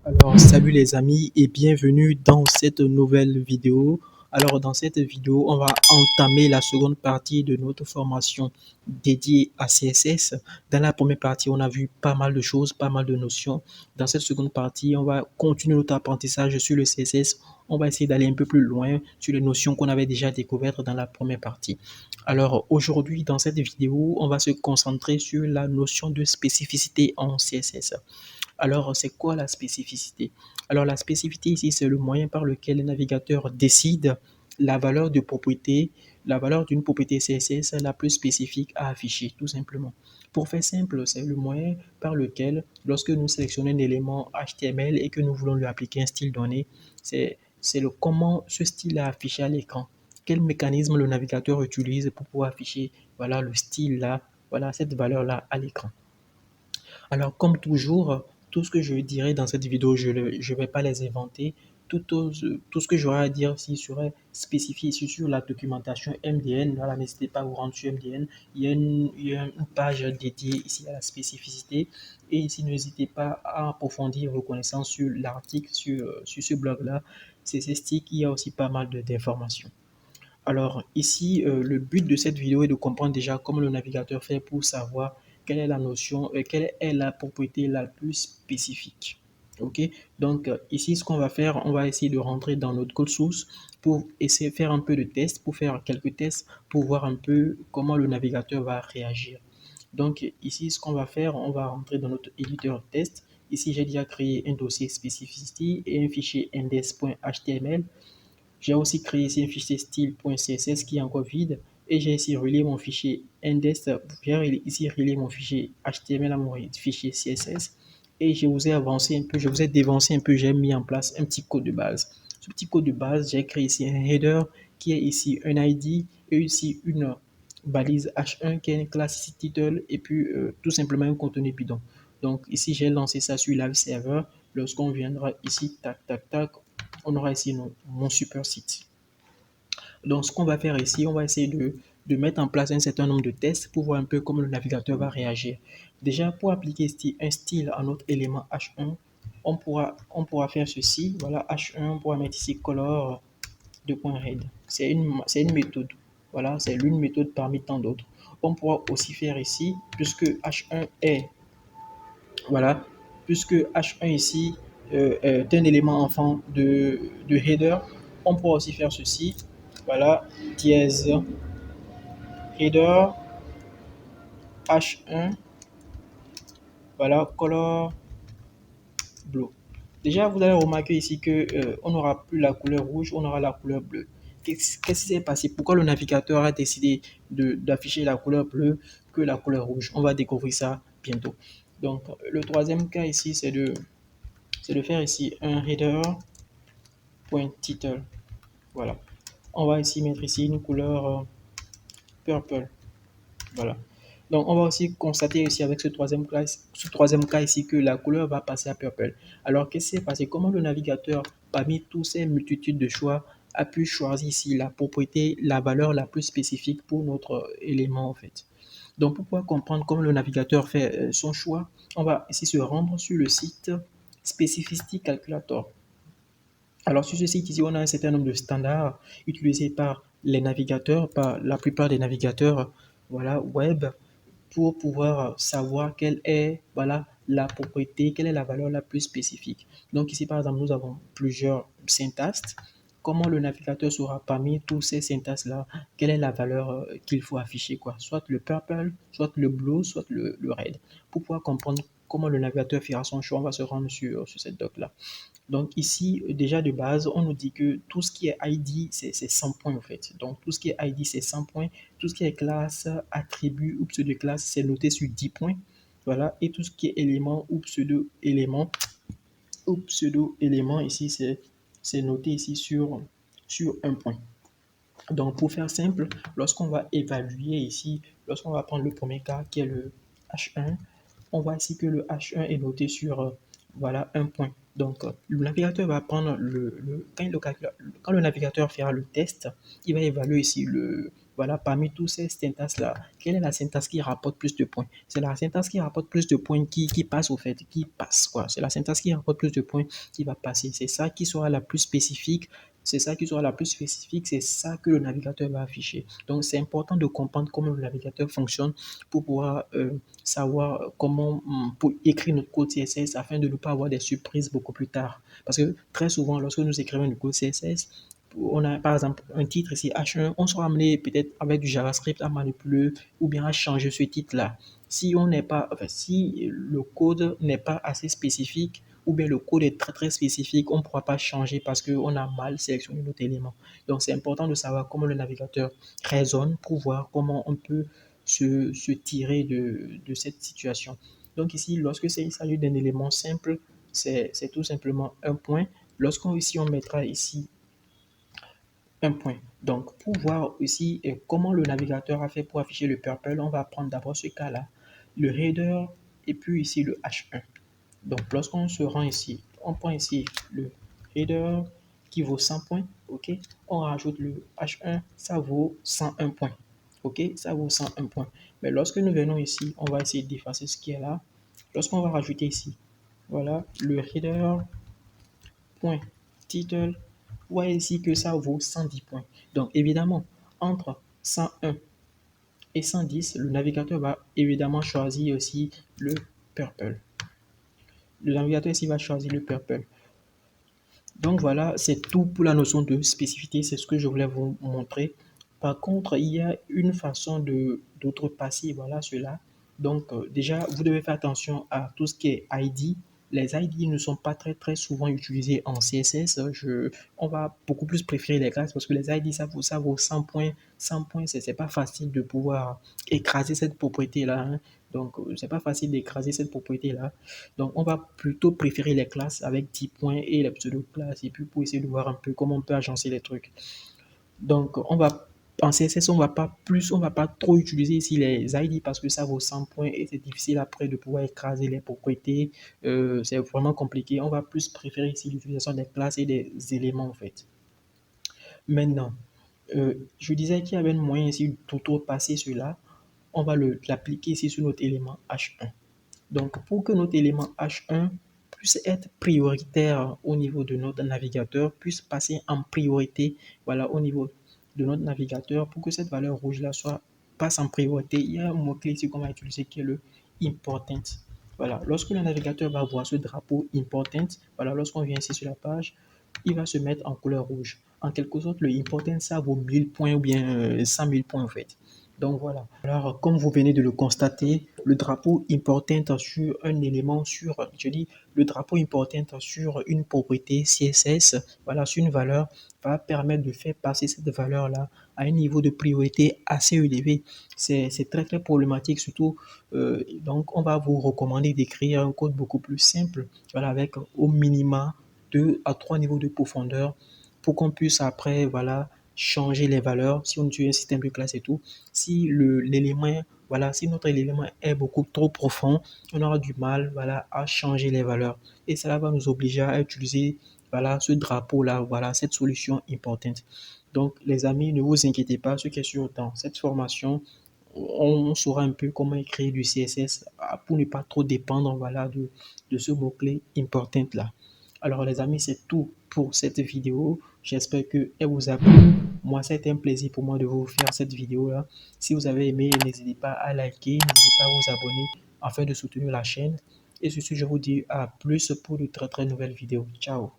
Alors, salut les amis et bienvenue dans cette nouvelle vidéo. Alors, dans cette vidéo, on va entamer la seconde partie de notre formation dédiée à CSS. Dans la première partie, on a vu pas mal de choses, pas mal de notions. Dans cette seconde partie, on va continuer notre apprentissage sur le CSS. On va essayer d'aller un peu plus loin sur les notions qu'on avait déjà découvertes dans la première partie. Alors, aujourd'hui, dans cette vidéo, on va se concentrer sur la notion de spécificité en CSS. Alors, c'est quoi la spécificité? Alors, la spécificité ici, c'est le moyen par lequel le navigateur décide la valeur de propriété, la valeur d'une propriété CSS la plus spécifique à afficher, tout simplement. Pour faire simple, c'est le moyen par lequel, lorsque nous sélectionnons un élément HTML et que nous voulons lui appliquer un style donné, c'est le comment ce style est affiché à l'écran. Quel mécanisme le navigateur utilise pour pouvoir afficher voilà, le style là, voilà, cette valeur-là à l'écran. Alors, comme toujours, tout ce que je dirai dans cette vidéo, je ne vais pas les inventer. Tout ce que j'aurai à dire ici serait spécifié ici sur la documentation MDN. Voilà, n'hésitez pas à vous rendre sur MDN. Il y a une page dédiée ici à la spécificité. Et ici, n'hésitez pas à approfondir vos connaissances sur l'article, sur ce blog-là. C'est stick, il y a aussi pas mal d'informations. Alors ici, le but de cette vidéo est de comprendre déjà comment le navigateur fait pour savoir quelle est la notion, quelle est la propriété la plus spécifique. Ok, donc ici, ce qu'on va faire, on va essayer de rentrer dans notre code source pour essayer de faire un peu de tests, pour faire quelques tests, pour voir un peu comment le navigateur va réagir. Donc ici, ce qu'on va faire, on va rentrer dans notre éditeur test. Ici, j'ai déjà créé un dossier spécificité et un fichier index.html. J'ai aussi créé ici un fichier style.css qui est encore vide et j'ai ici relié mon fichier index, j'ai ici relié mon fichier HTML à mon fichier CSS et je vous ai avancé un peu, je vous ai dévancé un peu, j'ai mis en place un petit code de base. Ce petit code de base, j'ai créé ici un header qui est ici un ID et ici une balise H1 qui est une classe title et puis tout simplement un contenu bidon. Donc ici, j'ai lancé ça sur live server. Lorsqu'on viendra ici, tac, tac, tac, on aura ici mon super site. Donc, ce qu'on va faire ici, on va essayer de mettre en place un certain nombre de tests pour voir un peu comment le navigateur va réagir. Déjà, pour appliquer un style à notre élément H1, on pourra faire ceci. Voilà, H1, on pourra mettre ici color de point red. C'est une méthode. Voilà, c'est l'une méthode parmi tant d'autres. On pourra aussi faire ici, puisque H1 est, voilà, puisque H1 ici est un élément enfant de header, on pourra aussi faire ceci. Voilà, dièse header H1, voilà, color blue. Déjà, vous allez remarquer ici que on n'aura plus la couleur rouge, on aura la couleur bleue. Qu'est-ce qui s'est passé? Pourquoi le navigateur a décidé d'afficher la couleur bleue que la couleur rouge? On va découvrir ça bientôt. Donc, le troisième cas ici, c'est de faire ici un header.title. Voilà. On va ici mettre ici une couleur purple. Voilà. Donc, on va aussi constater ici avec ce troisième cas ici que la couleur va passer à purple. Alors, qu'est-ce qui s'est passé? Comment le navigateur, parmi tous ces multitudes de choix, a pu choisir ici la propriété, la valeur la plus spécifique pour notre élément en fait? Donc, pour pouvoir comprendre comment le navigateur fait son choix, on va ici se rendre sur le site Specificity Calculator. Alors, sur ce site ici, on a un certain nombre de standards utilisés par les navigateurs, par la plupart des navigateurs voilà, web, pour pouvoir savoir quelle est voilà, la propriété, quelle est la valeur la plus spécifique. Donc ici, par exemple, nous avons plusieurs syntaxes. Comment le navigateur saura parmi tous ces syntaxes-là, quelle est la valeur qu'il faut afficher, quoi. Soit le purple, soit le blue, soit le red. Pour pouvoir comprendre comment le navigateur fera son choix, on va se rendre sur cette doc-là. Donc ici, déjà de base, on nous dit que tout ce qui est ID, c'est 100 points en fait. Donc tout ce qui est ID, c'est 100 points. Tout ce qui est classe, attribut ou pseudo-classe, c'est noté sur 10 points. Voilà. Et tout ce qui est élément ou pseudo-élément ici, c'est noté ici sur 1 point. Donc pour faire simple, lorsqu'on va évaluer ici, lorsqu'on va prendre le premier cas qui est le H1, on voit ici que le H1 est noté sur voilà, un point. Donc, le navigateur va prendre quand le navigateur fera le test, il va évaluer ici voilà, parmi tous ces syntaxes-là, quelle est la syntaxe qui rapporte plus de points? C'est la syntaxe qui rapporte plus de points qui passe au fait, qui passe, quoi. C'est la syntaxe qui rapporte plus de points qui va passer. C'est ça qui sera la plus spécifique. C'est ça qui sera la plus spécifique, c'est ça que le navigateur va afficher. Donc, c'est important de comprendre comment le navigateur fonctionne pour pouvoir savoir comment pour écrire notre code CSS afin de ne pas avoir des surprises beaucoup plus tard. Parce que très souvent, lorsque nous écrivons du code CSS, on a par exemple un titre ici H1, on sera amené peut-être avec du JavaScript à manipuler ou bien à changer ce titre-là. Si on n'est pas, enfin, si le code n'est pas assez spécifique ou bien le code est très très spécifique, on ne pourra pas changer parce qu'on a mal sélectionné notre élément. Donc c'est important de savoir comment le navigateur raisonne pour voir comment on peut se tirer de cette situation. Donc ici, lorsque il s'agit d'un élément simple, c'est tout simplement un point. Lorsqu'on ici on mettra ici un point. Donc, pour voir aussi comment le navigateur a fait pour afficher le purple, on va prendre d'abord ce cas-là, le header et puis ici le H1. Donc, lorsqu'on se rend ici, on prend ici le header qui vaut 100 points, ok? On rajoute le H1, ça vaut 101 points, ok? Ça vaut 101 points. Mais lorsque nous venons ici, on va essayer d'effacer ce qui est là. Lorsqu'on va rajouter ici, voilà, le header point title, vous voyez ici que ça vaut 110 points. Donc évidemment, entre 101 et 110, le navigateur va évidemment choisir aussi le purple. Le navigateur ici va choisir le purple. Donc voilà, c'est tout pour la notion de spécificité, c'est ce que je voulais vous montrer. Par contre, il y a une façon d'outrepasser voilà, cela. Donc déjà, vous devez faire attention à tout ce qui est ID. Les ID ne sont pas très très souvent utilisés en CSS. On va beaucoup plus préférer les classes parce que les ID, ça vaut 100 points. 100 points, c'est pas facile de pouvoir écraser cette propriété-là, hein. Donc, c'est pas facile d'écraser cette propriété-là. Donc, on va plutôt préférer les classes avec 10 points et les pseudo-classes, et puis pour essayer de voir un peu comment on peut agencer les trucs. Donc, en CSS, on va pas trop utiliser ici les ID parce que ça vaut 100 points et c'est difficile après de pouvoir écraser les propriétés. C'est vraiment compliqué. On va plus préférer ici l'utilisation des classes et des éléments en fait. Maintenant, je disais qu'il y avait un moyen ici de passer cela. On va l'appliquer ici sur notre élément H1. Donc, pour que notre élément H1 puisse être prioritaire au niveau de notre navigateur, puisse passer en priorité, voilà, au niveau de notre navigateur, pour que cette valeur rouge-là passe en priorité, il y a un mot-clé ici qu'on va utiliser qui est le important. Voilà, lorsque le navigateur va voir ce drapeau important, voilà, lorsqu'on vient ici sur la page, il va se mettre en couleur rouge. En quelque sorte, le important, ça vaut 1000 points ou bien 100 000 points en fait. Donc voilà. Alors, comme vous venez de le constater, le drapeau important sur un élément, je dis, le drapeau important sur une propriété CSS, voilà, sur une valeur, va permettre de faire passer cette valeur-là à un niveau de priorité assez élevé. C'est très, très problématique, surtout, donc, on va vous recommander d'écrire un code beaucoup plus simple, voilà, avec au minima 2 à 3 niveaux de profondeur pour qu'on puisse après, voilà, changer les valeurs si on utilise un système de classe et tout. Si l'élément, voilà, si notre élément est beaucoup trop profond, on aura du mal, voilà, à changer les valeurs. Et cela va nous obliger à utiliser, voilà, ce drapeau-là, voilà, cette solution importante. Donc, les amis, ne vous inquiétez pas, ce qui est sûr dans cette formation, on saura un peu comment écrire du CSS pour ne pas trop dépendre, voilà, de ce mot-clé important là. Alors les amis, c'est tout pour cette vidéo. J'espère qu'elle vous a plu. Moi, c'était un plaisir pour moi de vous faire cette vidéo-là. Si vous avez aimé, n'hésitez pas à liker, n'hésitez pas à vous abonner afin de soutenir la chaîne. Et sur ce, je vous dis à plus pour de très très nouvelles vidéos. Ciao.